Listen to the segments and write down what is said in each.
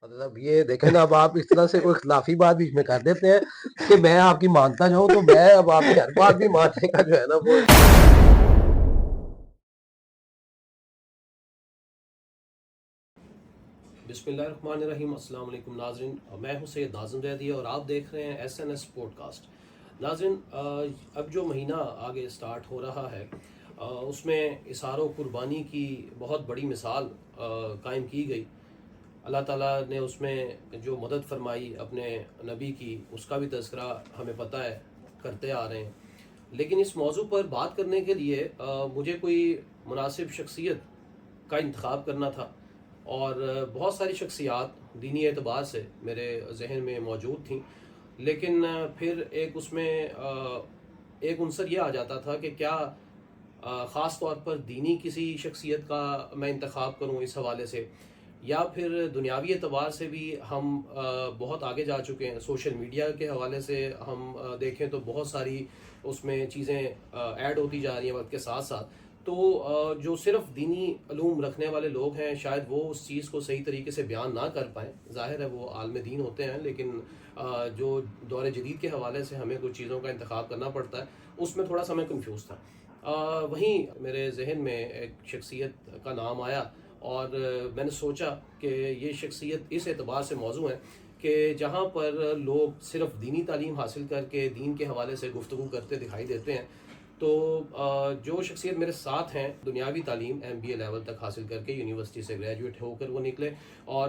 مطلب یہ دیکھیں نا، اب آپ اس طرح سے کوئی خلافی بات بیچ میں کر دیتے ہیں کہ میں آپ کی مانتا جاؤں، تو میں اب آپ کی ہر بات بھی ماننے کا جو ہے نا وہ بسم اللہ الرحمن الرحیم. السلام علیکم ناظرین. میں ہوں سید ناظم زیدی اور آپ دیکھ رہے ہیں S N S podcast. ناظرین، اب جو مہینہ آگے سٹارٹ ہو رہا ہے اس میں اثار و قربانی کی بہت بڑی مثال قائم کی گئی. اللہ تعالیٰ نے اس میں جو مدد فرمائی اپنے نبی کی، اس کا بھی تذکرہ ہمیں پتہ ہے کرتے آ رہے ہیں. لیکن اس موضوع پر بات کرنے کے لیے مجھے کوئی مناسب شخصیت کا انتخاب کرنا تھا، اور بہت ساری شخصیات دینی اعتبار سے میرے ذہن میں موجود تھیں. لیکن پھر ایک اس میں ایک عنصر یہ آ جاتا تھا کہ کیا خاص طور پر دینی کسی شخصیت کا میں انتخاب کروں اس حوالے سے، یا پھر دنیاوی اعتبار سے بھی ہم بہت آگے جا چکے ہیں. سوشل میڈیا کے حوالے سے ہم دیکھیں تو بہت ساری اس میں چیزیں ایڈ ہوتی جا رہی ہیں وقت کے ساتھ ساتھ. تو جو صرف دینی علوم رکھنے والے لوگ ہیں شاید وہ اس چیز کو صحیح طریقے سے بیان نہ کر پائیں. ظاہر ہے وہ عالم دین ہوتے ہیں، لیکن جو دور جدید کے حوالے سے ہمیں کچھ چیزوں کا انتخاب کرنا پڑتا ہے، اس میں تھوڑا سا میں کنفیوز تھا. وہیں میرے ذہن میں ایک شخصیت کا نام آیا، اور میں نے سوچا کہ یہ شخصیت اس اعتبار سے موضوع ہے کہ جہاں پر لوگ صرف دینی تعلیم حاصل کر کے دین کے حوالے سے گفتگو کرتے دکھائی دیتے ہیں، تو جو شخصیت میرے ساتھ ہیں دنیاوی تعلیم MBA لیول تک حاصل کر کے یونیورسٹی سے گریجویٹ ہو کر وہ نکلے. اور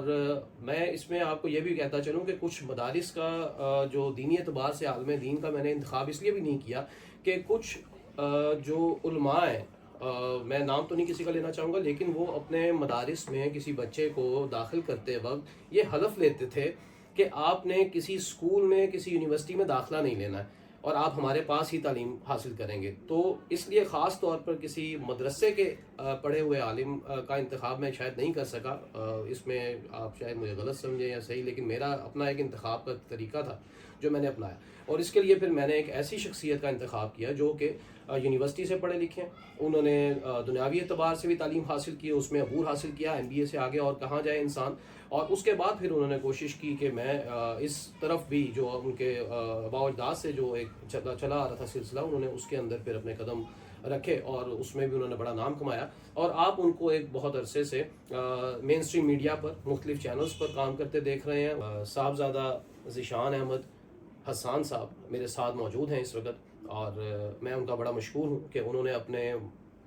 میں اس میں آپ کو یہ بھی کہتا چلوں کہ کچھ مدارس کا جو دینی اعتبار سے عالم دین کا میں نے انتخاب اس لیے بھی نہیں کیا کہ کچھ جو علماء ہیں، میں نام تو نہیں کسی کا لینا چاہوں گا، لیکن وہ اپنے مدارس میں کسی بچے کو داخل کرتے وقت یہ حلف لیتے تھے کہ آپ نے کسی اسکول میں کسی یونیورسٹی میں داخلہ نہیں لینا ہے اور آپ ہمارے پاس ہی تعلیم حاصل کریں گے. تو اس لیے خاص طور پر کسی مدرسے کے پڑھے ہوئے عالم کا انتخاب میں شاید نہیں کر سکا. اس میں آپ شاید مجھے غلط سمجھیں یا صحیح، لیکن میرا اپنا ایک انتخاب کا طریقہ تھا جو میں نے اپنایا. اور اس کے لیے پھر میں نے ایک ایسی شخصیت کا انتخاب کیا جو کہ یونیورسٹی سے پڑھے لکھے ہیں، انہوں نے دنیاوی اعتبار سے بھی تعلیم حاصل کی، اس میں عبور حاصل کیا. MBA سے آگے اور کہاں جائے انسان. اور اس کے بعد پھر انہوں نے کوشش کی کہ میں اس طرف بھی جو ان کے آباء و اجداد سے جو ایک چلا آ رہا تھا سلسلہ، انہوں نے اس کے اندر پھر اپنے قدم رکھے اور اس میں بھی انہوں نے بڑا نام کمایا. اور آپ ان کو ایک بہت عرصے سے مین اسٹریم میڈیا پر مختلف چینلز پر کام کرتے دیکھ رہے ہیں. صاحبزادہ ذیشان احمد حسان صاحب میرے ساتھ موجود ہیں اس وقت، اور میں ان کا بڑا مشکور ہوں کہ انہوں نے اپنے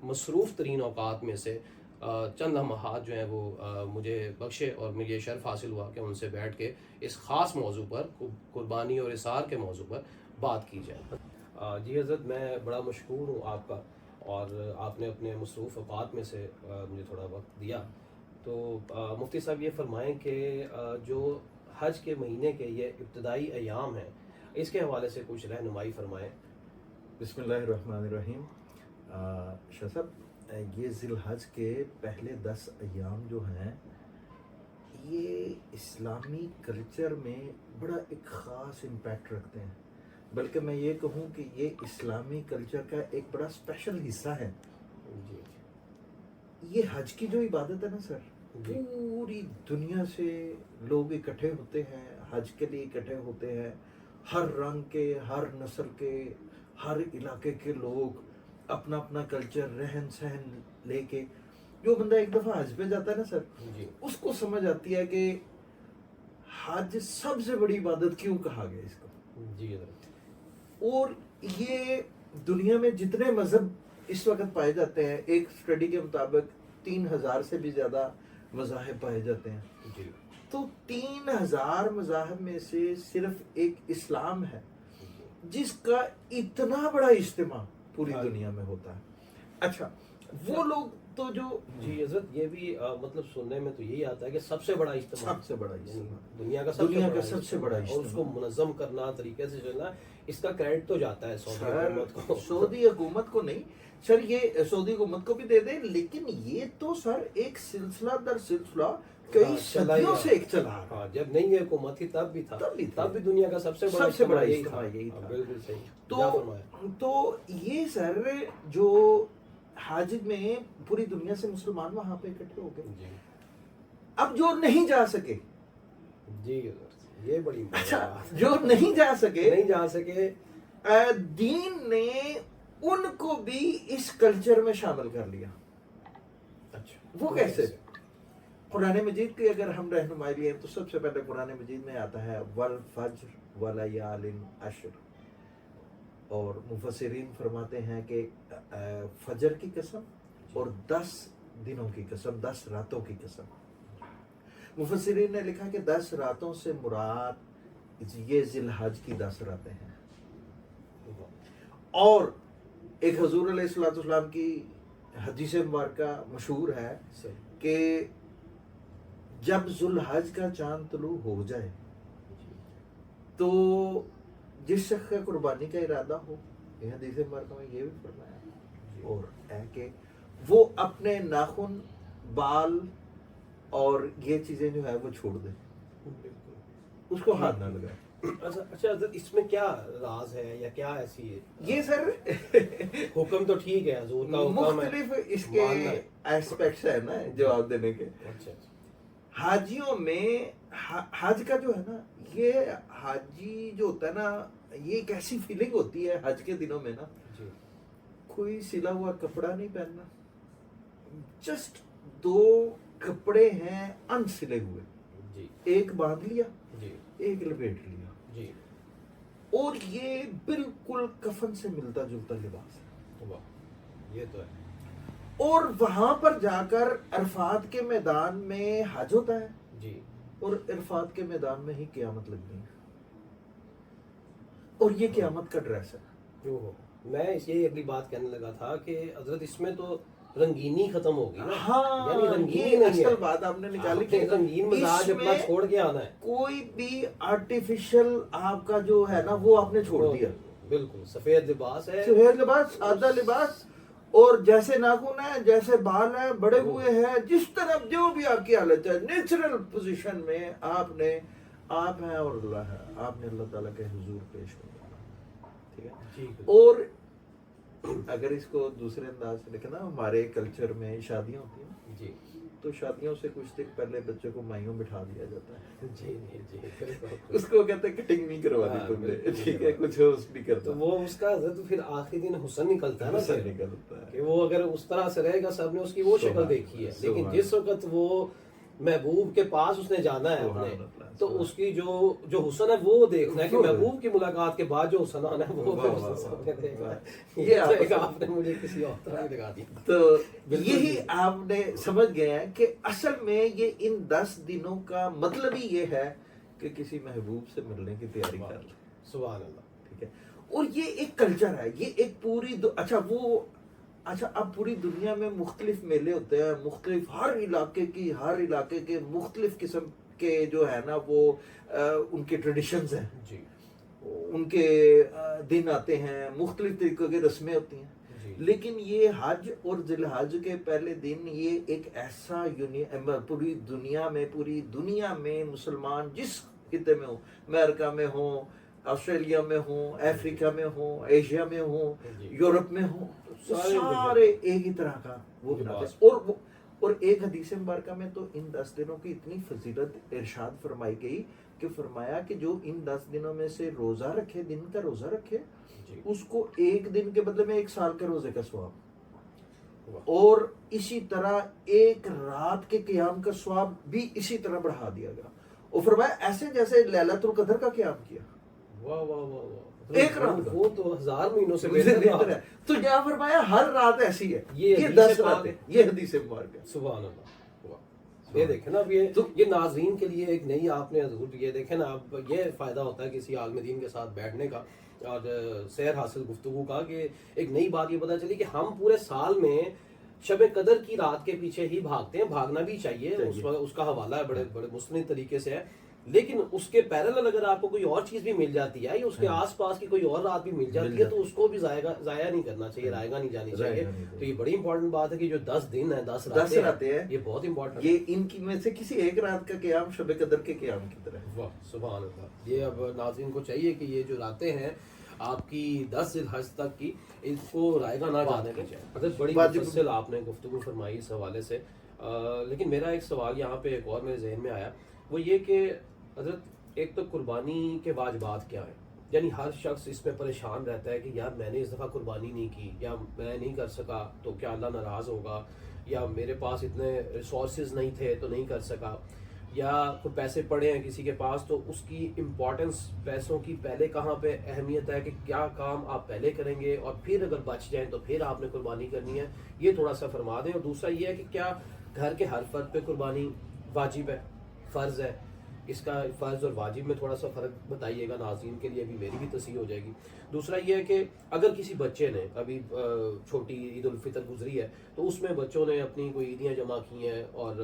مصروف ترین اوقات میں سے چند لمحات جو ہیں وہ مجھے بخشے، اور مجھے یہ شرف حاصل ہوا کہ ان سے بیٹھ کے اس خاص موضوع پر، قربانی اور اثار کے موضوع پر بات کی جائے. جی حضرت، میں بڑا مشکور ہوں آپ کا، اور آپ نے اپنے مصروف اوقات میں سے مجھے تھوڑا وقت دیا. تو مفتی صاحب یہ فرمائیں کہ جو حج کے مہینے کے یہ ابتدائی ایام ہیں، اس کے حوالے سے کچھ رہنمائی فرمائیں. بسم اللہ الرحمن الرحیم. شاہ صاحب، یہ ذی الحج کے پہلے 10 ایام جو ہیں، یہ اسلامی کلچر میں بڑا ایک خاص امپیکٹ رکھتے ہیں. بلکہ میں یہ کہوں کہ یہ اسلامی کلچر کا ایک بڑا اسپیشل حصہ ہے. جی یہ حج کی جو عبادت ہے نا سر، جی پوری دنیا سے لوگ اکٹھے ہوتے ہیں، حج کے لیے اکٹھے ہوتے ہیں. ہر رنگ کے، ہر نسل کے، ہر علاقے کے لوگ اپنا اپنا کلچر، رہن سہن لے کے. جو بندہ ایک دفعہ حج پہ جاتا ہے نا سر، جی اس کو سمجھ آتی ہے کہ حج سب سے بڑی عبادت کیوں کہا گیا اس کو. جی حضرت. اور یہ دنیا میں جتنے مذہب اس وقت پائے جاتے ہیں، ایک اسٹڈی کے مطابق 3000 سے بھی زیادہ مذاہب پائے جاتے ہیں. جی تو 3000 مذاہب میں سے صرف ایک اسلام ہے جس کا اتنا بڑا اجتماع پوری دنیا میں ہوتا ہے. اچھا، وہ لوگ تو جو جی حضرت، یہ بھی مطلب سننے میں تو یہی آتا ہے کہ سب سے بڑا اجتماع، سب سے بڑا اجتماع، دنیا کا سب سے بڑا اور اس کو منظم کرنا، طریقے سے چلنا، اس کا کریڈٹ تو جاتا ہے سعودی حکومت کو. سعودی حکومت کو نہیں سر، یہ سعودی حکومت کو بھی دے دیں، لیکن یہ تو سر ایک سلسلہ در سلسلہ کئی صدیوں سے ایک چلا رہا. جب نہیں یہ حکومت تھی تب بھی تھا، تب بھی دنیا کا سب سے بڑا اجتماع یہی تھا. بالکل صحیح. تو یہ سر جو حج میں پوری دنیا سے مسلمان وہاں پہ اکٹھے ہو گئے. اب جو نہیں جا سکے جی یہ بڑی اچھا بات ہے۔ جو نہیں جا سکے نہیں جا سکے، دین نے ان کو بھی اس کلچر میں شامل کر لیا. اچھا وہ کیسے؟ قرآن مجید کی اگر ہم رہنمائی لیں تو سب سے پہلے قرآن مجید میں آتا ہے والفجر ولیال عشر، اور مفسرین فرماتے ہیں کہ فجر کی قسم اور 10 دنوں کی قسم، 10 راتوں کی قسم. مفسرین نے لکھا کہ 10 راتوں سے مراد یہ ذی الحج کی 10 راتیں ہیں. اور ایک حضور علیہ الصلوۃ والسلام کی حدیث مبارکہ مشہور ہے کہ جب ذو الحج کا چاند طلوع ہو جائے تو جس شخص کا قربانی کا ارادہ ہو، یہ حدیث مبارکہ میں یہ بھی فرمایا اور ہے کہ وہ اپنے ناخن، بال اور یہ چیزیں جو ہے وہ چھوڑ دے، اس کو ہاتھ نہ لگائے. اچھا حضرت اس میں کیا راز ہے یا کیا ایسی ہے؟ یہ سر حکم تو ٹھیک ہے حضور کا حکم ہے، مختلف اس کے ایسپیکٹس ہیں نا جواب دینے کے. اچھا حاجیوں میں حج کا جو ہے نا، یہ حاجی جو ہوتا ہے نا، یہ ایک ایسی فیلنگ ہوتی ہے حج کے دنوں میں نا، جی کوئی سلا ہوا کپڑا نہیں پہننا، جسٹ 2 کپڑے ہیں ان سلے ہوئے، جی ایک باندھ لیا، جی ایک لپیٹ لیا، جی اور یہ بالکل کفن سے ملتا جلتا لباس ہے. واہ یہ تو ہے. اور وہاں پر جا کر عرفات کے میدان میں حج ہوتا ہے، جی اور عرفات کے میدان میں ہی قیامت لگنی ہے، اور یہ قیامت کا ڈریس ہے. جو ہو میں یہی اگلی بات کہنے لگا تھا کہ حضرت اس میں تو رنگینی ختم ہوگی نا. ہاں یعنی رنگینی یہ نہیں اصل ہے، بات آپ نے نکالی آپ نے رنگین مزاج اس اپنا میں چھوڑ کے آنا ہے. کوئی بھی آرٹیفیشل آپ کا جو ہے نا وہ آپ نے چھوڑ دیا. بالکل سفید لباس ہے، سفید لباس، سادہ لباس، اور جیسے ناخن ہے، جیسے بال ہیں، بڑے ہوئے ہیں، جس طرح جو بھی آپ کی حالت ہے، نیچرل پوزیشن میں آپ ہیں اور اللہ ہے، آپ نے اللہ تعالیٰ کے حضور پیش ہو جانا. ٹھیک ہے. جی اور اگر اس کو دوسرے انداز سے دیکھیں نا، ہمارے کلچر میں شادیاں ہوتی ہیں جی تو شادیوں سے کچھ دن پہلے بچے کو مائیوں بٹھا دیا جاتا ہے. جی جی جی بالکل. اس کو کہتے ہیں کٹنگ نہیں کروا دی تم نے، ٹھیک ہے، کچھ اس بھی کرتا تو وہ اس کا حضرت پھر آخری دن حسن نکلتا ہے نا حسن پھر، نکلتا ہے. کہ وہ اگر اس طرح سے رہے گا، سب نے اس کی وہ شکل دیکھی ہے، لیکن جس وقت وہ محبوب کے پاس اس نے جانا ہے اپنے، تو اس کی جو حسن ہے وہ دیکھنا ہے کہ محبوب کی ملاقات کے بعد جو حسن آنا ہے وہ پھر اس نے سامنے دیکھنا ہے. یہ آپ نے مجھے کسی اور طرح ہی لگا دیا. تو یہی آپ نے سمجھ گئے ہیں کہ اصل میں یہ ان 10 دنوں کا مطلب ہی یہ ہے کہ کسی محبوب سے ملنے کی تیاری کر لیں. سبحان اللہ. ٹھیک ہے. اور یہ ایک کلچر ہے، یہ ایک پوری اچھا اب پوری دنیا میں مختلف میلے ہوتے ہیں، مختلف ہر علاقے کے مختلف قسم کے جو ہے نا وہ ان کے ٹریڈیشنز ہیں، جی ان کے دن آتے ہیں، مختلف طریقوں کی رسمیں ہوتی ہیں. جی لیکن یہ حج اور ذی الحج کے پہلے دن یہ ایک ایسا پوری دنیا میں مسلمان جس خطے میں ہوں، امریکہ میں ہوں، آسٹریلیا میں ہوں، افریقہ میں ہوں، ایشیا میں ہوں، یورپ میں ہوں، سارے ایک ہی طرح کا وہ بناتے ہیں. اور ایک حدیث مبارکہ میں تو ان 10 دنوں کی اتنی فضیلت ارشاد فرمائی گئی کہ فرمایا کہ جو ان 10 دنوں میں سے روزہ رکھے، دن کا روزہ رکھے، اس کو ایک دن کے بدلے میں 1 سال کے روزے کا ثواب، اور اسی طرح ایک رات کے قیام کا ثواب بھی اسی طرح بڑھا دیا گیا. اور فرمایا ایسے جیسے لیلۃ القدر کا قیام کیا. واہ واہ واہ واہ. ایک رات وہ تو 1000 مہینوں سے بہتر ہے. تو یہاں فرمایا ہر رات ایسی ہے، یہ حدیث 10 راتیں، یہ حدیث مبارکہ. سبحان اللہ. یہ دیکھیں نا، اب یہ ناظرین کے لیے ایک نئی آپ نے حضور، یہ دیکھیں نا، اب یہ فائدہ ہوتا ہے کسی عالم دین کے ساتھ بیٹھنے کا اور سیر حاصل گفتگو کا، کہ ایک نئی بات یہ پتہ چلی کہ ہم پورے سال میں شب قدر کی رات کے پیچھے ہی بھاگتے ہیں، بھاگنا بھی چاہیے، اس کا حوالہ ہے بڑے بڑے مستند طریقے سے ہے. لیکن اس کے پیرالل اگر آپ کو کوئی اور چیز بھی مل جاتی ہے یا اس کے آس پاس کی کوئی اور رات بھی مل جاتی ہے تو اس کو بھی ضائع نہیں کرنا چاہیے، رائے گاہ نہیں جانی چاہیے. تو یہ بڑی امپورٹنٹ بات ہے کہ جو 10 دن ہے، 10 راتیں ہیں، یہ بہت امپورٹنٹ ہے. یہ ان کی میں سے کسی ایک رات کا قیام شب قدر کے قیام کی طرح ہے. واہ سبحان اللہ. یہ اب ناظرین کو چاہیے کہ یہ جو راتیں ہیں آپ کی 10 ذی الحج تک کی، اس کو رائے گاہ نہ جانے کی چاہیے. حضرت بڑی مفصل آپ نے گفتگو فرمائی اس حوالے سے. لیکن میرا ایک سوال یہاں پہ ایک اور میرے ذہن میں آیا، وہ یہ کہ حضرت ایک تو قربانی کے واجبات کیا ہیں، یعنی ہر شخص اس میں پریشان رہتا ہے کہ یار میں نے اس دفعہ قربانی نہیں کی، یا میں نہیں کر سکا تو کیا اللہ ناراض ہوگا، یا میرے پاس اتنے ریسورسز نہیں تھے تو نہیں کر سکا، یا کوئی پیسے پڑے ہیں کسی کے پاس تو اس کی امپورٹنس پیسوں کی پہلے کہاں پہ اہمیت ہے کہ کیا کام آپ پہلے کریں گے اور پھر اگر بچ جائیں تو پھر آپ نے قربانی کرنی ہے، یہ تھوڑا سا فرما دیں. اور دوسرا یہ ہے کہ کیا گھر کے ہر فرد پہ قربانی واجب ہے، فرض ہے، اس کا فرض اور واجب میں تھوڑا سا فرق بتائیے گا، ناظرین کے لیے بھی میری بھی تصحیح ہو جائے گی. دوسرا یہ ہے کہ اگر کسی بچے نے ابھی چھوٹی عید الفطر گزری ہے تو اس میں بچوں نے اپنی کوئی عیدیاں جمع کی ہیں، اور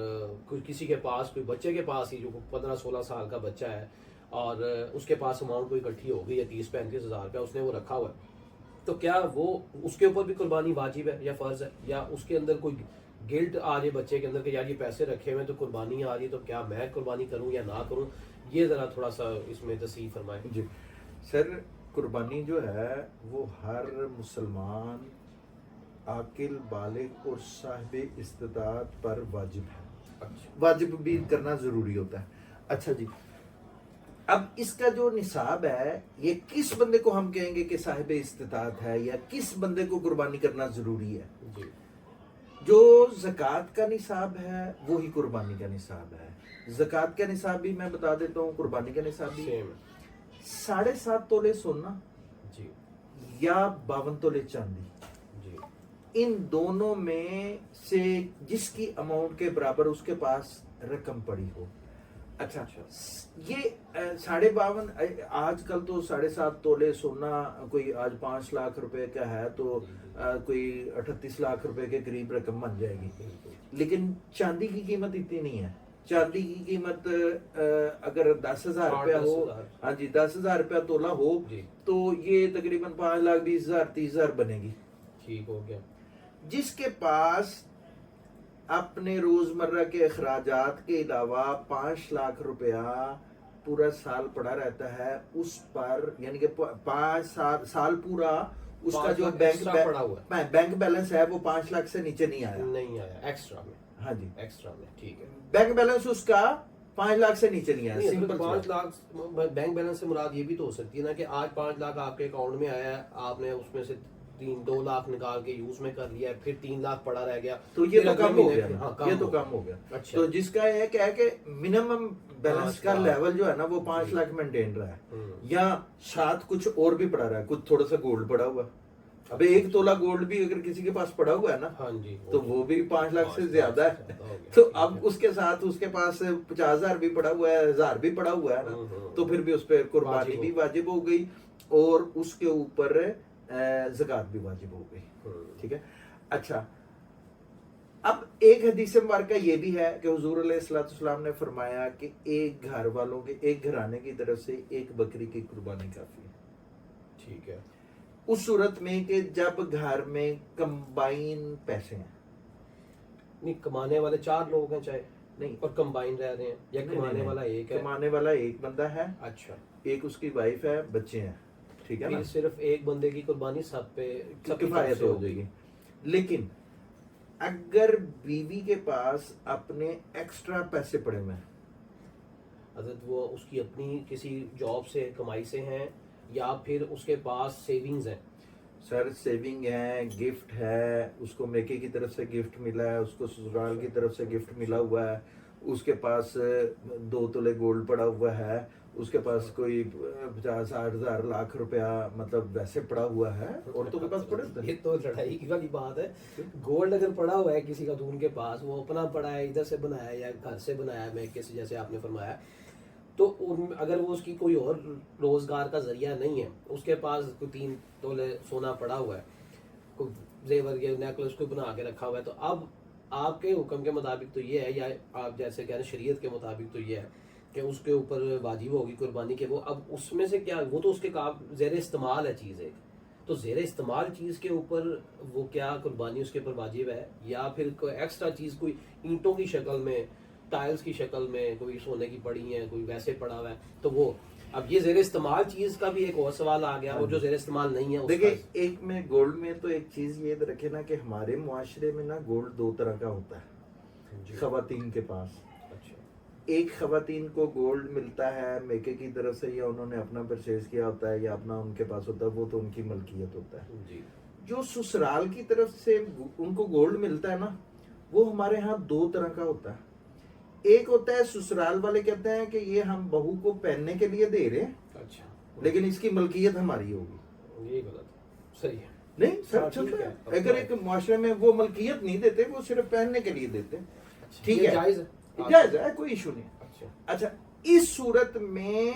کسی کے پاس، کوئی بچے کے پاس ہی جو 15-16 سال کا بچہ ہے اور اس کے پاس اماؤنٹ کوئی اکٹھی ہو گئی ہے 30-35 ہزار روپیہ اس نے وہ رکھا ہوا ہے، تو کیا وہ اس کے اوپر بھی قربانی واجب ہے یا فرض ہے، یا اس کے اندر کوئی گلٹ آ جائے بچے کے اندر کہ یار یہ پیسے رکھے ہوئے تو قربانی آ رہی ہے تو کیا میں قربانی کروں یا نہ کروں، یہ ذرا تھوڑا سا اس میں تصحیح فرمائیں. جی سر، قربانی جو ہے وہ ہر مسلمان عاقل بالغ اور صاحب استطاعت پر واجب ہے، اچھا واجب بھی کرنا ضروری ہوتا ہے. اچھا جی، اب اس کا جو نصاب ہے یہ کس بندے کو ہم کہیں گے کہ صاحب استطاعت ہے یا کس بندے کو قربانی کرنا ضروری ہے؟ جی جو زکوٰۃ کا نصاب ہے وہی قربانی کا نصاب ہے. زکوٰۃ کا نصاب بھی میں بتا دیتا ہوں، قربانی کا نصاب بھی. سیم 7.5 تولے سونا جی یا 52 تولے چاندی، جی ان دونوں میں سے جس کی اماؤنٹ کے برابر اس کے پاس رقم پڑی ہو. اچھا یہ 52.5 آج کل تو 7.5 تولے سونا کوئی آج 5 لاکھ روپے کا ہے تو کوئی 38 لاکھ روپے کے قریب رقم بن جائے گی. لیکن چاندی کی قیمت اتنی نہیں ہے. چاندی کی قیمت اگر 10,000 روپیہ ہو، ہاں جی 10,000 روپیہ تولہ ہو جی تو یہ تقریباً 5,20,000 30,000 بنے گی. ٹھیک ہو گیا. جس کے پاس اپنے روزمرہ کے اخراجات کے علاوہ 5 لاکھ روپیہ پورا سال پڑا رہتا ہے اس پر، یعنی کہ 5 سال پورا اس کا جو بینک بیلنس ہے وہ 5 لاکھ سے نیچے نہیں آیا ایکسٹرا میں. ہاں جی ایکسٹرا میں ٹھیک ہے. بینک بیلنس اس کا 5 لاکھ سے نیچے نہیں آیا. سمپل 5 لاکھ بینک بیلنس سے مراد یہ بھی تو ہو سکتی ہے نا کہ آج 5 لاکھ آپ کے اکاؤنٹ میں آیا ہے، آپ نے اس میں سے 2 لاکھ نکال کے یوز میں کر لیا ہے، پھر 3 لاکھ پڑا رہ گیا تو یہ تو کم ہو گیا، یہ تو کم ہو گیا. اچھا تو جس کا یہ ہے کہ منیمم بیلنس کا لیول جو ہے نا وہ 5 لاکھ مینٹین رہا ہے، یا ساتھ کچھ اور بھی پڑا رہا ہے، کچھ تھوڑا سا گولڈ پڑا ہوا. اب 1 تولہ گولڈ بھی اگر کسی کے پاس پڑا ہوا ہے نا تو وہ بھی 5 لاکھ سے زیادہ ہے. تو اب اس کے ساتھ اس کے پاس 50,000 بھی پڑا ہوا ہے، 1,000 بھی پڑا ہوا ہے نا، تو پھر بھی اس پہ قربانی بھی واجب ہو گئی اور اس کے اوپر زکوٰۃ بھی واجب ہو گئی. ٹھیک ہے. اچھا، اب ایک حدیث مبارکہ یہ بھی ہے کہ حضور علیہ الصلوۃ والسلام نے فرمایا کہ ایک گھر والوں کے، ایک گھرانے کی طرف سے ایک بکری کی قربانی کافی ہے. ٹھیک ہے. اس صورت میں کہ جب گھر میں کمبائن پیسے ہیں، نہیں کمانے والے 4 لوگ ہیں چاہے نہیں اور کمبائن رہ رہے ہیں، یا کمانے والا ایک ہے؟ کمانے والا ایک بندہ ہے، اچھا ایک اس کی وائف ہے، بچے ہیں. ٹھیک ہے نا، پھر صرف ایک بندے کی قربانی سب پہ کفایت ہو جائے گی. لیکن اگر بیوی کے پاس اپنے ایکسٹرا پیسے پڑے ہوئے ہیں، حضرت وہ اس کی اپنی کسی جاب سے کمائی سے ہیں یا پھر اس کے پاس سیونگز ہیں؟ سر سیونگ ہے، گفٹ ہے، اس کو میکے کی طرف سے گفٹ ملا ہے، اس کو سسرال کی طرف سے گفٹ ملا ہوا ہے، اس کے پاس 2 تولے گولڈ پڑا ہوا ہے، اس کے پاس کوئی 50,000 60,000 لاکھ روپیہ مطلب ویسے پڑا ہوا ہے. عورتوں کے پاس پڑے ہوتے ہیں. یہ تو لڑائی کی والی بات ہے. گولڈ اگر پڑا ہوا ہے کسی کا تو ان کے پاس وہ اپنا پڑا ہے، ادھر سے بنایا یا گھر سے بنایا ہے میکے سے جیسے آپ نے فرمایا، تو اگر وہ اس کی کوئی اور روزگار کا ذریعہ نہیں ہے، اس کے پاس کوئی 3 تولے سونا پڑا ہوا ہے، کوئی زیور یا نیکلس کو بنا کے رکھا ہوا ہے، تو اب آپ کے حکم کے مطابق تو یہ ہے، یا آپ جیسے کہہ رہے ہیں شریعت کے مطابق تو یہ ہے کہ اس کے اوپر واجب ہوگی قربانی کے وہ اب اس میں سے کیا، وہ تو اس کے زیر استعمال ہے چیز ایک، تو زیر استعمال چیز کے اوپر وہ کیا قربانی اس کے اوپر واجب ہے، یا پھر کوئی ایکسٹرا چیز کوئی اینٹوں کی شکل میں، ٹائلز کی شکل میں کوئی سونے کی پڑی ہیں، کوئی ویسے پڑا ہوا ہے، تو وہ اب یہ زیر استعمال چیز کا بھی ایک اور سوال آ گیا، اور جو زیر استعمال نہیں ہے دیکھیں ایک میں گولڈ میں تو ایک چیز یہ رکھے نا کہ ہمارے معاشرے میں نا گولڈ 2 طرح کا ہوتا ہے خواتین کے پاس. ایک خواتین کو گولڈ ملتا ہے میکے کی طرف سے یا انہوں نے اپنا پرچیز کیا ہوتا ہے یا اپنا ان کے پاس ہوتا ہے وہ تو ان کی ملکیت ہوتا ہے. جی جو سسرال کی طرف سے ان کو گولڈ ملتا ہے نا وہ ہمارے ہاں دو طرح کا ہوتا ہے. ایک ہوتا ہے سسرال والے کہتے ہیں کہ یہ ہم بہو کو پہننے کے لیے دے رہے ہیں اچھا لیکن اس کی ملکیت ہماری ہوگی. یہ غلط صحیح ہے. نہیں سر ہاں، چل ٹھیک رہا ہے. ہے. اگر ایک معاشرے میں وہ ملکیت نہیں دیتے وہ صرف پہننے کے لیے دیتے ٹھیک یہ ہے جائز ہے. جائز ہے کوئی ایشو نہیں. اچھا اچھا اس صورت میں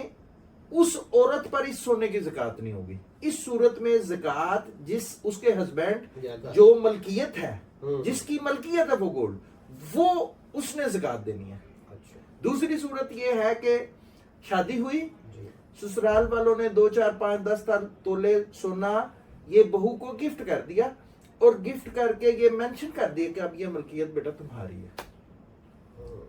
اس عورت پر اس سونے کی زکوٰۃ نہیں ہوگی. اس صورت میں زکوٰۃ جس اس کے ہسبینڈ جو ملکیت ہے جس کی ملکیت ہے وہ گولڈ وہ اس نے زکوٰۃ دینی ہے. اچھا دوسری صورت یہ ہے کہ شادی ہوئی جی سسرال والوں نے 2 4 5 10 تولے سونا یہ بہو کو گفٹ کر دیا اور گفٹ کر کے یہ مینشن کر دیا کہ اب یہ ملکیت بیٹا تمہاری ہے.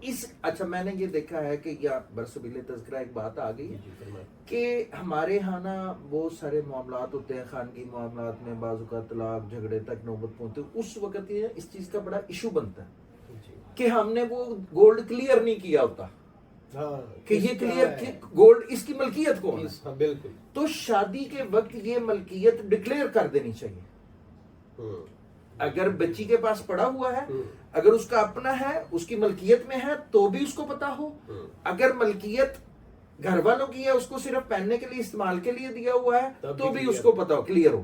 اس اچھا میں نے یہ دیکھا ہے کہ یا برسبیل تذکرہ ایک بات آ گئی ہے کہ ہمارے ہاں نا بہت سارے معاملات ہوتے ہیں خانگی معاملات میں بعض اوقات طلاق جھگڑے تک نوبت پہنچتے اس وقت یہ اس چیز کا بڑا ایشو بنتا ہے کہ ہم نے وہ گولڈ کلیئر نہیں کیا ہوتا کہ یہ کلیئر گولڈ اس کی ملکیت کون ہے. بالکل. تو شادی کے وقت یہ ملکیت ڈکلیئر کر دینی چاہیے. اگر بچی کے پاس پڑا ہوا ہے اگر اس کا اپنا ہے اس کی ملکیت میں ہے تو بھی اس کو پتا ہو. اگر ملکیت گھر والوں کی ہے اس کو صرف پہننے کے لیے استعمال کے لیے دیا ہوا ہے تو بھی اس کو پتا ہو کلیئر ہو.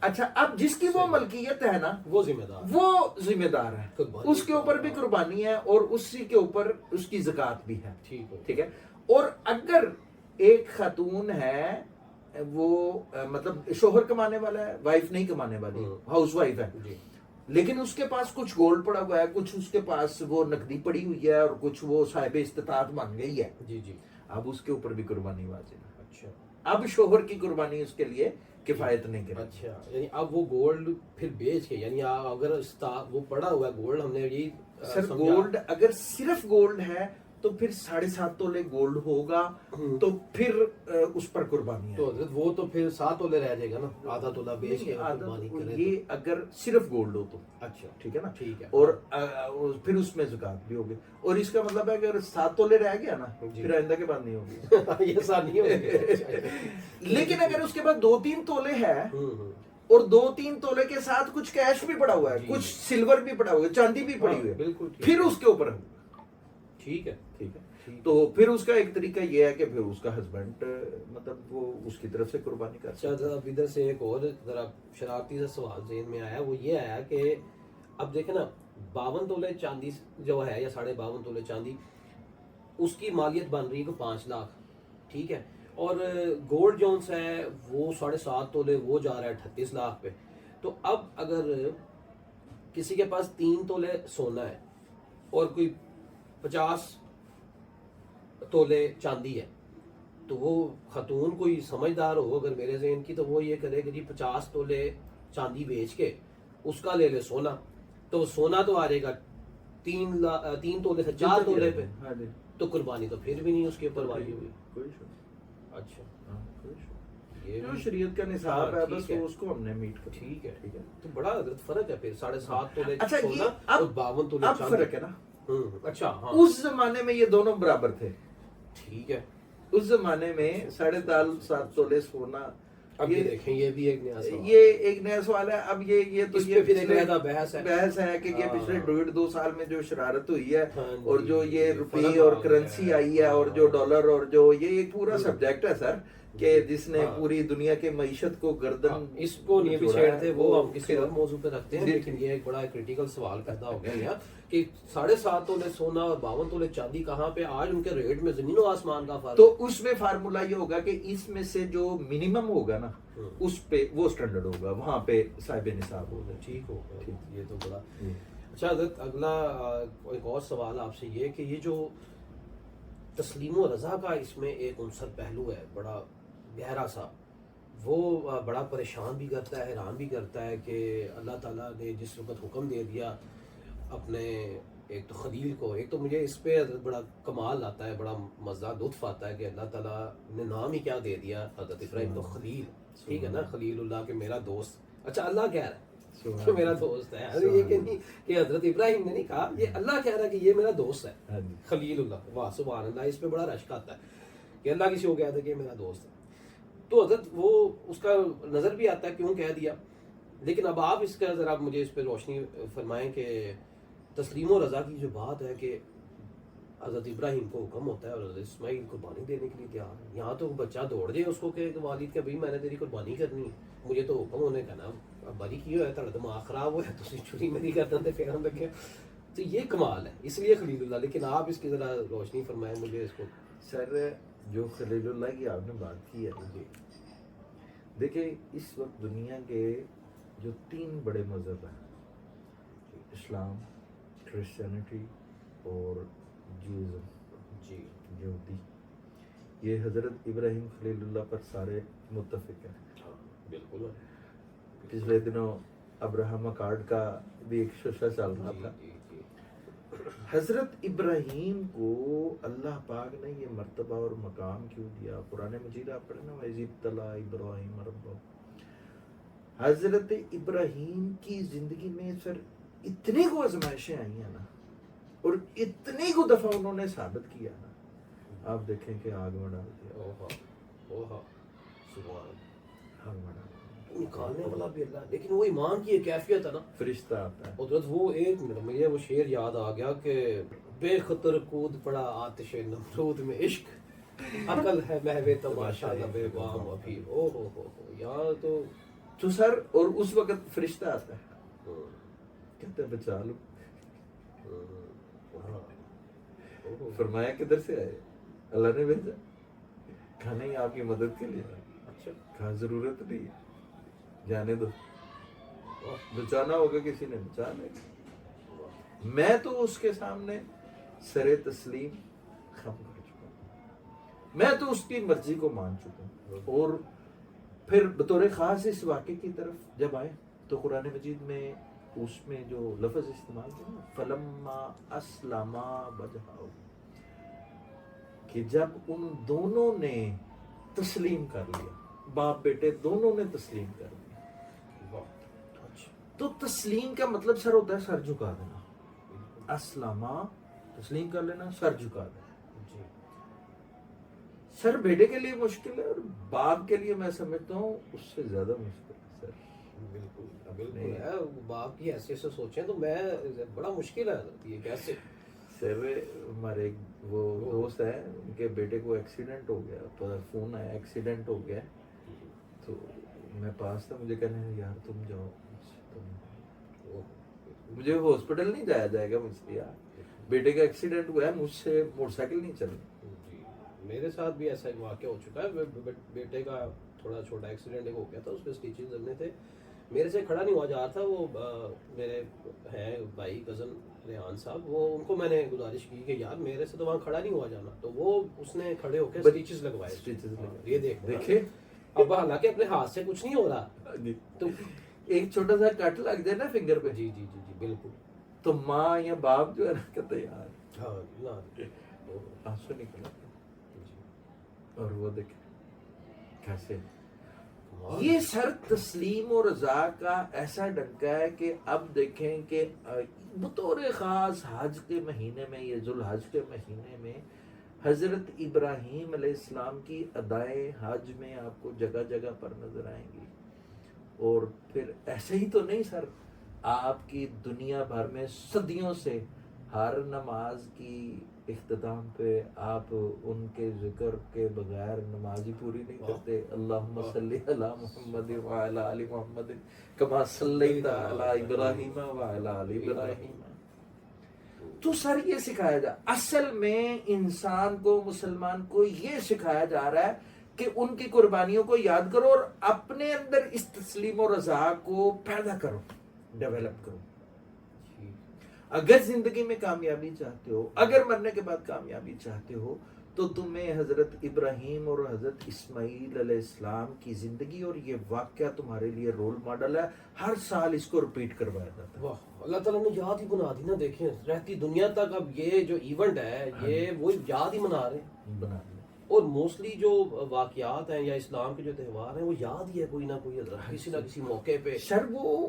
اچھا اب جس کی وہ ملکیت ہے نا وہ ذمہ دار ہے اس کے اوپر بھی قربانی ہے اور اسی کے اوپر اس کی زکوٰۃ بھی ہے. ٹھیک ہے. اور اگر ایک خاتون ہے وہ مطلب شوہر کمانے والا ہے وائف نہیں کمانے والی ہاؤس وائف ہے لیکن اس کے پاس کچھ گولڈ پڑا ہوا ہے کچھ اس کے پاس وہ نقدی پڑی ہوئی ہے اور کچھ وہ صاحب استطاعت بن گئی ہے. جی جی. اب اس کے اوپر بھی قربانی واجب ہے. اچھا اب شوہر کی قربانی اس کے لیے کفایت نہیں کرے. اچھا یعنی اب وہ گولڈ پھر بیچ کے یعنی اگر وہ پڑا ہوا ہے گولڈ ہم نے یہی سر گولڈ اگر صرف گولڈ ہے تو پھر 7.5 تولے گولڈ ہوگا تو پھر اس پر قربانی ہے. تو حضرت وہ تو پھر 7 تولے رہ جائے گا نا آدھا تولہ بیچ کے قربانی کرے. یہ اگر صرف گولڈ ہو تو اچھا ٹھیک ہے نا. ٹھیک ہے. اور پھر اس میں زکوٰۃ بھی ہوگی اور اس کا مطلب ہے کہ اگر 7 تولے رہ گیا نا پھر آئندہ کے بعد نہیں ہوگی. یہ سال نہیں ہوگی. لیکن اگر اس کے بعد 2-3 تولے ہے اور 2-3 تولے کے ساتھ کچھ کیش بھی پڑا ہوا ہے کچھ سلور بھی پڑا ہوا ہے چاندی بھی پڑی ہوئی ہے بالکل پھر اس کے اوپر ٹھیک ہے. ٹھیک ہے. تو پھر اس کا ایک طریقہ یہ ہے کہ پھر اس کا ہسبینڈ مطلب وہ اس کی طرف سے قربانی کر سکتا ہے. اب ادھر سے ایک اور ذرا شرارتی سے سوال ذہن میں آیا وہ یہ آیا کہ اب دیکھیں نا 52 تولے چاندی جو ہے یا 52.5 تولے چاندی اس کی مالیت بن رہی ہے 5 لاکھ ٹھیک ہے اور گولڈ جونس ہے وہ 7.5 تولے وہ جا رہا ہے 38 لاکھ پہ. تو اب اگر کسی کے پاس 3 تولے سونا ہے اور کوئی 50 تولے چاندی ہے تو وہ خاتون کوئی سمجھدار ہو اگر میرے ذہن کی تو وہ یہ کرے کہ جی 50 تولے چاندی بیچ کے اس کا لے لے سونا تو سونا تو آ جائے گا 3 تولے سے 4 تولے پہ تو قربانی تو پھر بھی نہیں اس کے اوپر واجب ہوئی. اچھا یہ جو شریعت کا نصاب ہے بس وہ اس کو ہم نے میٹ کر. ٹھیک ہے. تو بڑا فرق ہے پھر 7.5 تولے اچھا سونا اور 52 تولے اب فرق ہے نا. اچھا ہاں اس زمانے میں یہ دونوں برابر تھے. ٹھیک ہے. اس زمانے میں 7.5 تولے سونا اب یہ دیکھیں یہ بھی ایک نیا سوال یہ ایک نیا سوال ہے. اب یہ تو یہ پھر ایک نیا بحث ہے کہ یہ پچھلے 1.5-2 سال میں جو شرارت ہوئی ہے اور جو یہ روپی اور کرنسی آئی ہے اور جو ڈالر اور جو یہ ایک پورا سبجیکٹ ہے سر کہ جس نے پوری دنیا کے معیشت کو گردن اس کو نہیں بھی چھیڑتے وہ ہم کسی اور موضوع پہ رکھتے ہیں لیکن یہ ایک بڑا کریٹیکل سوال پیدا ہو گیا یہاں کہ 7.5 تولے سونا اور 52 تولے چاندی کہاں پہ آج ان کے ریٹ میں زمین و آسمان کا فرق. تو اس میں فارمولا یہ ہوگا کہ اس میں سے جو منیمم ہوگا نا اس پہ وہ سٹینڈرڈ ہوگا وہاں پہ صاحب نصاب ہوگا. ٹھیک ہوگا. یہ تو بڑا اچھا. حضرت اگلا ایک اور سوال آپ سے یہ کہ یہ جو تسلیم و رضا کا اس میں ایک عنصر پہلو ہے بڑا گہرا سا وہ بڑا پریشان بھی کرتا ہے حیران بھی کرتا ہے کہ اللہ تعالیٰ نے جس وقت حکم دے دیا اپنے ایک تو خلیل کو ایک تو مجھے اس پہ بڑا کمال آتا ہے بڑا مزہ لطف آتا ہے کہ اللہ تعالیٰ نے نام ہی کیا دے دیا حضرت ابراہیم تو خلیل ٹھیک ہے نا خلیل اللہ کے میرا دوست. اچھا اللہ کہہ رہا ہے کہ میرا دوست ہے. یہ کہ نہیں کہ حضرت ابراہیم نے نہیں کہا, یہ اللہ کہہ رہا ہے کہ یہ میرا دوست ہے ہاں جی. خلیل اللہ. واہ سبحان اللہ, اس پہ بڑا رشک آتا ہے کہ اللہ کسی کو کہتا ہے کہ یہ میرا دوست ہے. تو حضرت وہ اس کا نظر بھی آتا ہے کیوں کہہ دیا. لیکن اب آپ اس کا ذرا مجھے اس پہ روشنی فرمائیں کہ تسلیم و رضا کی جو بات ہے کہ حضرت ابراہیم کو حکم ہوتا ہے اور حضرت اسماعیل قربانی دینے کے لیے تیار ہے. یہاں تو بچہ دوڑ جائے اس کو کہ والد کہ بھائی میں نے تیری قربانی کرنی ہے, مجھے تو حکم ہونے کا نا باری کی ہوا ہے, تھوڑا دماغ خراب ہوا ہے تو چھری میری کرتے تھے پھر ہم لگے. تو یہ کمال ہے, اس لیے خلیل اللہ. لیکن آپ اس کی ذرا روشنی فرمائیں مجھے اس کو. سر جو خلیل اللہ کی آپ نے بات کی ہے جی دیکھیں, اس وقت دنیا کے جو 3 بڑے مذہب ہیں, اسلام, کرسچینٹی اور جیوزم, جی یہودی, یہ حضرت ابراہیم خلیل اللہ پر سارے متفق ہیں. ہاں بالکل. پچھلے دنوں ابراہم اکارڈ کا بھی ایک ششہ چل رہا تھا. جی جی حضرت ابراہیم کو اللہ پاک نے یہ مرتبہ اور مقام کیوں دیا؟ قرآن مجید آپ پڑھیں نا, وَإِذِ ابْتَلَىٰ إِبْرَاهِيمَ رَبُّهُ. حضرت ابراہیم کی زندگی میں سر اتنی کو آزمائشیں آئی ہیں نا, اور اتنی کو دفعہ انہوں نے ثابت کیا نا, آپ دیکھیں کہ آگ میں ڈال دیا, اوہا سبحان آگ میں ڈال دیا, نکالنے والا بھی اللہ. لیکن وہ ایمان کی ایک کیفیت ہے نا, فرشتہ آتا ہے. حضرت وہ ایک منٹ مجھے وہ شعر یاد آ گیا کہ بے خطر کود پڑا آتش نمرود میں عشق, عقل ہے محو تماشا لب بام ابھی. او ہو یہاں تو سر, اور اس وقت فرشتہ آتا ہے, کہتے ہیں بچا لو. فرمایا کدھر سے آئے؟ اللہ نے بھیجا. کہا نہیں آپ کی مدد کے لیے. اچھا کہا ضرورت نہیں ہے, جانے دو, بچانا ہوگا کسی نے بچا لے. میں تو اس کے سامنے سر تسلیم خم کر چکا ہوں, میں تو اس کی مرضی کو مان چکا ہوں. اور پھر بطور خاص اس واقعے کی طرف جب آئے تو قرآن مجید میں اس میں جو لفظ استعمال کیا نا, فلما اسلما وجہہ, کہ جب ان دونوں نے تسلیم کر لیا, باپ بیٹے دونوں نے تسلیم کر لیا. تو تسلیم کا مطلب سر ہوتا ہے سر جھکا دینا. اسلما تسلیم کر لینا, سر جھکا دینا. سر بیٹے کے لیے مشکل ہے, اور باپ کے لیے میں سمجھتا ہوں اس سے زیادہ مشکل ہے سر. بالکل بالکل ہے. باپ کی حیثیت سے سوچیں تو میں بڑا مشکل ہے یہ کیسے. سر ہمارے ایک وہ دوست ہے, ان کے بیٹے کو ایکسیڈنٹ ہو گیا, تو فون آیا ایکسیڈنٹ ہو گیا. تو میں پاس تھا, مجھے کہنے یار تم جاؤ, مجھے ہاسپٹل نہیں جایا جائے گا مجھ سے, یار بیٹے کا ایکسیڈنٹ ہوا ہے, مجھ سے موٹر سائیکل نہیں چلنی. جی میرے ساتھ بھی ایسا ایک واقعہ ہو چکا ہے. بیٹے کا تھوڑا چھوٹا ایکسیڈنٹ ہو گیا تھا, اس کے اسٹیچز لگنے تھے, میرے سے کھڑا نہیں ہوا جا رہا تھا. وہ میرے ہیں بھائی کزن ریحان صاحب, وہ ان کو میں نے گزارش کی کہ یار میرے سے تو وہاں کھڑا نہیں ہوا جانا, تو وہ اس نے کھڑے ہو کے اسٹیچز لگوائے. یہ دیکھے اب حالانکہ اپنے ہاتھ سے کچھ نہیں ہو رہا, تو ایک چھوٹا سا کٹ لگ جائے نا فنگر پہ, جی جی جی جی بالکل, تو ماں یا باپ جو ہے نا کہتے یار ہاں آنسو نکلا. اور وہ دیکھیں کیسے یہ سر تسلیم و رضا کا ایسا ڈنکا ہے کہ اب دیکھیں کہ بطور خاص حج کے مہینے میں, یہ ذوالحج کے مہینے میں حضرت ابراہیم علیہ السلام کی ادائیں حج میں آپ کو جگہ جگہ پر نظر آئیں گی. اور پھر ایسے ہی تو نہیں سر, آپ کی دنیا بھر میں صدیوں سے ہر نماز کی اختتام پہ آپ ان کے ذکر کے بغیر نماز ہی پوری نہیں کرتے. اللہم صلی علی محمد وعلی آل محمد کما صلیت علی ابراہیم وعلی آل ابراہیم. تو سر یہ سکھایا جا, اصل میں انسان کو, مسلمان کو یہ سکھایا جا رہا ہے کہ ان کی قربانیوں کو یاد کرو اور اپنے اندر اس تسلیم و رضا کو پیدا کرو, ڈیولپ کرو. اگر زندگی میں کامیابی چاہتے ہو, اگر مرنے کے بعد کامیابی چاہتے ہو, تو تمہیں حضرت ابراہیم اور حضرت اسماعیل علیہ السلام کی زندگی اور یہ واقعہ تمہارے لیے رول ماڈل ہے. ہر سال اس کو ریپیٹ کروایا جاتا ہے. واہ اللہ تعالیٰ نے یاد ہی بنا دی نا. دیکھیں رہتی دنیا تک اب یہ جو ایونٹ ہے یہ وہ یاد ہی منا رہے ہیں. بنا دیا. اور موسٹلی جو واقعات ہیں یا اسلام کے جو تہوار ہیں وہ یاد ہی ہے کوئی نہ کوئی, کسی نہ کسی موقع پہ. سر وہ